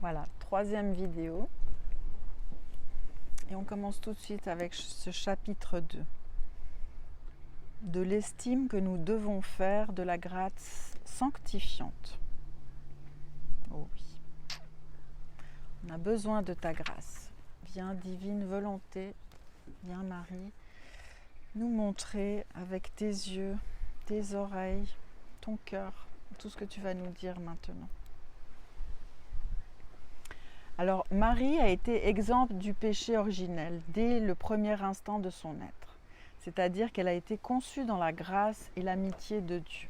Voilà, troisième vidéo. Et on commence tout de suite avec ce chapitre 2. De l'estime que nous devons faire de la grâce sanctifiante. Oh oui. On a besoin de ta grâce. Viens, divine volonté, viens Marie, nous montrer avec tes yeux, tes oreilles, ton cœur, tout ce que tu vas nous dire maintenant. Alors, Marie a été exempte du péché originel dès le premier instant de son être, c'est-à-dire qu'elle a été conçue dans la grâce et l'amitié de Dieu.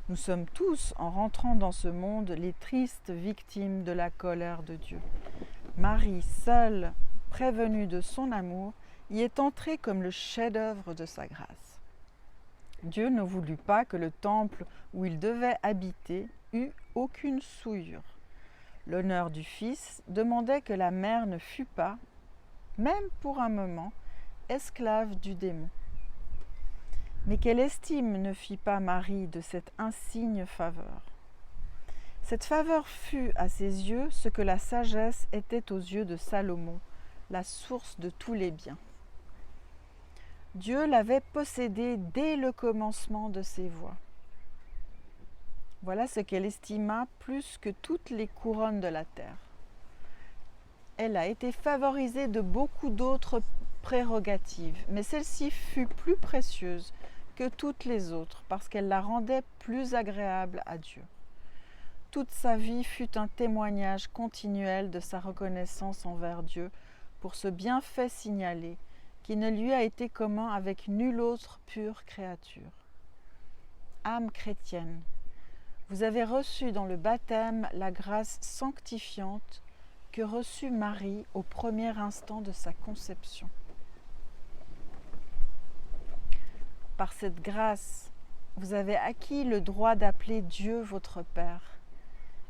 Nous sommes tous, en rentrant dans ce monde, les tristes victimes de la colère de Dieu. Marie, seule, prévenue de son amour, y est entrée comme le chef-d'œuvre de sa grâce. Dieu ne voulut pas que le temple où il devait habiter eût aucune souillure. L'honneur du Fils demandait que la mère ne fût pas, même pour un moment, esclave du démon. Mais quelle estime ne fit pas Marie de cette insigne faveur? Cette faveur fut à ses yeux ce que la sagesse était aux yeux de Salomon, la source de tous les biens. Dieu l'avait possédée dès le commencement de ses voies. Voilà ce qu'elle estima plus que toutes les couronnes de la terre. Elle a été favorisée de beaucoup d'autres prérogatives, mais celle-ci fut plus précieuse que toutes les autres parce qu'elle la rendait plus agréable à Dieu. Toute sa vie fut un témoignage continuel de sa reconnaissance envers Dieu pour ce bienfait signalé qui ne lui a été commun avec nulle autre pure créature. Âme chrétienne, vous avez reçu dans le baptême la grâce sanctifiante que reçut Marie au premier instant de sa conception. Par cette grâce, vous avez acquis le droit d'appeler Dieu votre Père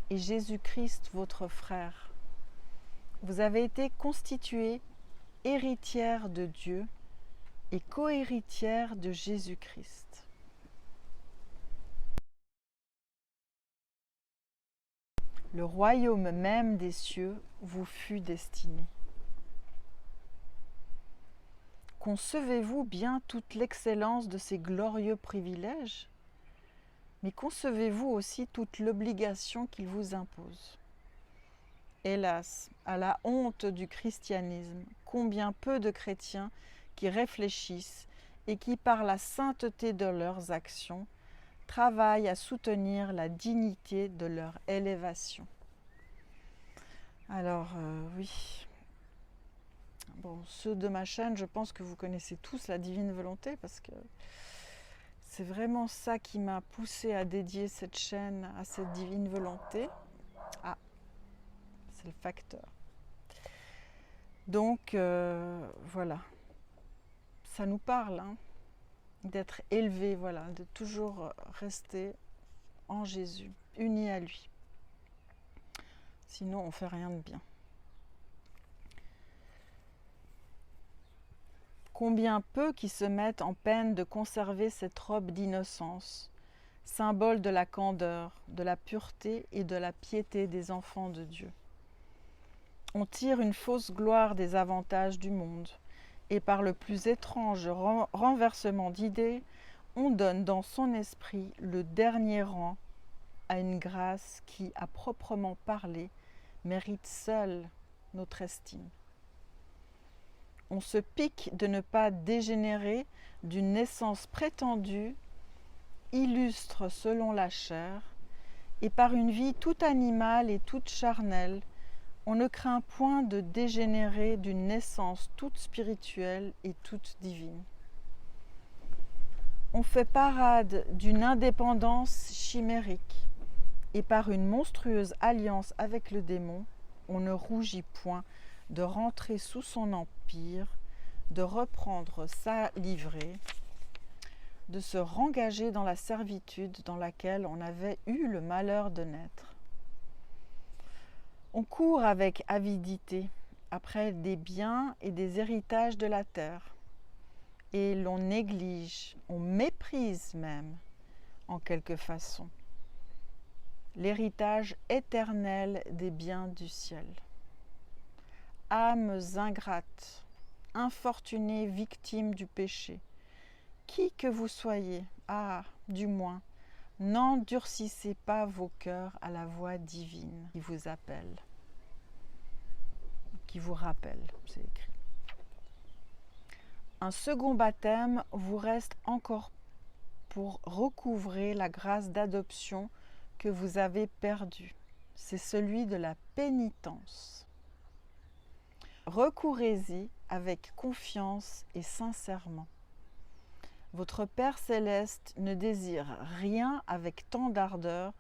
et Jésus-Christ votre frère. Vous avez été constituée héritière de Dieu et co-héritière de Jésus-Christ. Le royaume même des cieux vous fut destiné. Concevez-vous bien toute l'excellence de ces glorieux privilèges? Mais concevez-vous aussi toute l'obligation qu'ils vous imposent? Hélas, à la honte du christianisme, combien peu de chrétiens qui réfléchissent et qui, par la sainteté de leurs actions, travaillent à soutenir la dignité de leur élévation. Alors, oui. Bon, ceux de ma chaîne, je pense que vous connaissez tous la divine volonté parce que c'est vraiment ça qui m'a poussée à dédier cette chaîne à cette divine volonté. Ah, c'est le facteur. Donc, voilà. Ça nous parle, hein, d'être élevé, voilà, de toujours rester en Jésus, unis à lui. Sinon, on ne fait rien de bien. Combien peu qui se mettent en peine de conserver cette robe d'innocence, symbole de la candeur, de la pureté et de la piété des enfants de Dieu. On tire une fausse gloire des avantages du monde, et par le plus étrange renversement d'idées, on donne dans son esprit le dernier rang à une grâce qui, à proprement parler, mérite seule notre estime. On se pique de ne pas dégénérer d'une naissance prétendue, illustre selon la chair, et par une vie toute animale et toute charnelle, on ne craint point de dégénérer d'une naissance toute spirituelle et toute divine. On fait parade d'une indépendance chimérique, et par une monstrueuse alliance avec le démon, on ne rougit point de rentrer sous son empire, de reprendre sa livrée, de se rengager dans la servitude dans laquelle on avait eu le malheur de naître. On court avec avidité après des biens et des héritages de la terre, et l'on néglige, on méprise même, en quelque façon, l'héritage éternel des biens du ciel. Âmes ingrates, infortunées victimes du péché, qui que vous soyez, du moins, n'endurcissez pas vos cœurs à la voix divine qui vous appelle, qui vous rappelle, c'est écrit. Un second baptême vous reste encore pour recouvrer la grâce d'adoption que vous avez perdue. C'est celui de la pénitence. Recourez-y avec confiance et sincèrement. Votre Père céleste ne désire rien avec tant d'ardeur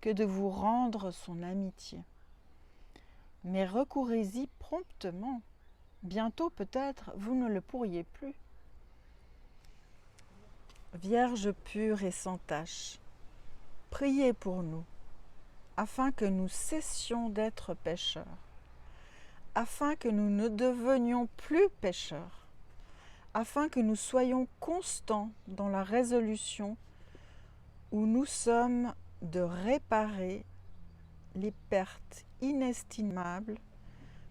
que de vous rendre son amitié. Mais recourez-y promptement. Bientôt peut-être vous ne le pourriez plus. Vierge pure et sans tache, priez pour nous, afin que nous cessions d'être pécheurs, afin que nous ne devenions plus pécheurs, afin que nous soyons constants dans la résolution où nous sommes de réparer les pertes inestimables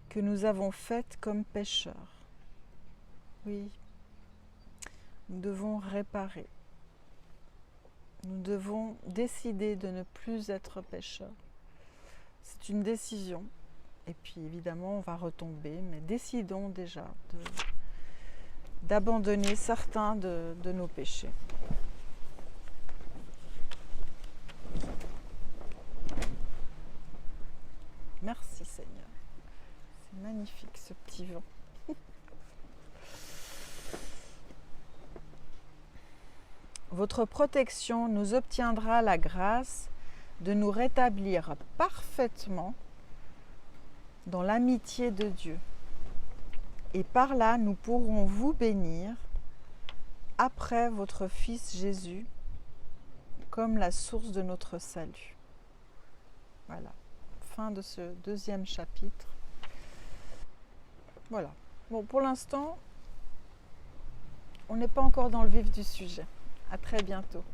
que nous avons faites comme pécheurs. Oui, nous devons réparer. Nous devons décider de ne plus être pécheurs. C'est une décision. Et puis évidemment, on va retomber, mais décidons déjà d'abandonner certains de nos péchés. Merci Seigneur. C'est magnifique ce petit vent. Votre protection nous obtiendra la grâce de nous rétablir parfaitement dans l'amitié de Dieu. Et par là, nous pourrons vous bénir après votre Fils Jésus comme la source de notre salut. Voilà, fin de ce deuxième chapitre. Voilà. Bon, pour l'instant, on n'est pas encore dans le vif du sujet. À très bientôt.